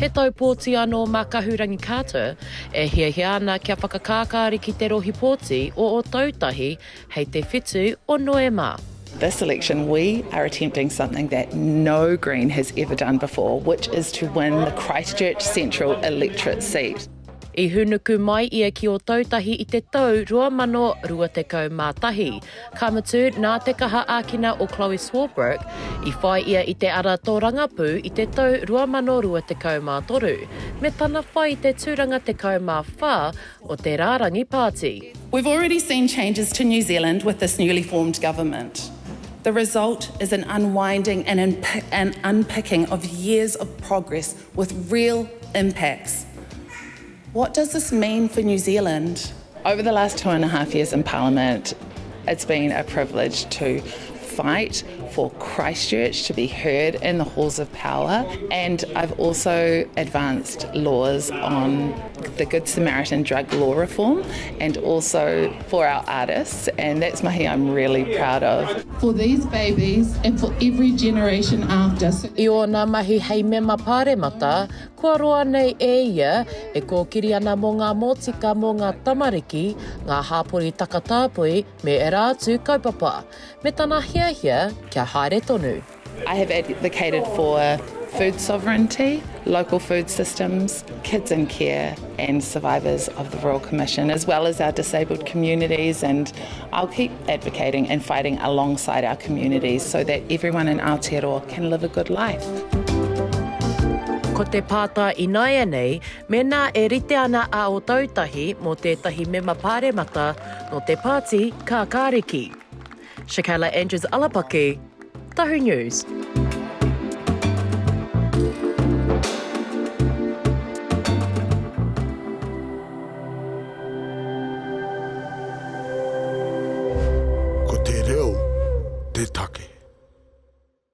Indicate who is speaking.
Speaker 1: He tau pōti anō mā Kahurangi Carter, e hiahia ana kia whakakākāriki te rohi pōti o Ōtautahi hei te whitu o mema.
Speaker 2: This election, we are attempting something that no Green has ever done before, which is to win the Christchurch Central electorate seat.
Speaker 1: I hunuku mai ia ki Ōtautahi I te tau 2021. Ka mutu nā te kaha ākina o Chloe Swarbrick, I whai ia I te ara tō rangapū I te tau 2023, me tana whai I te tūranga te kaumawha o te rārangi pāti.
Speaker 3: We've already seen changes to New Zealand with this newly formed government. The result is an unwinding and an unpicking of years of progress with real impacts. What does this mean for New Zealand?
Speaker 2: Over the last 2.5 years in Parliament, it's been a privilege to fight for Christchurch to be heard in the halls of power, and I've also advanced laws on the Good Samaritan drug law reform and also for our artists, and that's mahi I'm really proud of.
Speaker 4: For these babies and for every generation after.
Speaker 1: I o nā mahi hei mema pāremata, kua roa nei e ia e kōkiri ana mō ngā motika mō ngā tamariki, ngā hāpori Takatāpui me e rātu kaupapa, me tana hiahia kia haere tonu.
Speaker 2: I have advocated for food sovereignty, local food systems, kids in care and survivors of the Royal Commission, as well as our disabled communities, and I'll keep advocating and fighting alongside our communities so that everyone in Aotearoa can live a good life.
Speaker 1: Ko te pātai inaia nei, mena e rite ana a Ōtautahi mō tētahi mema pāremata no te pāti kākāriki. Shakayla Andrews-Alapaki, Tahu News.
Speaker 5: Ko te reo, te take.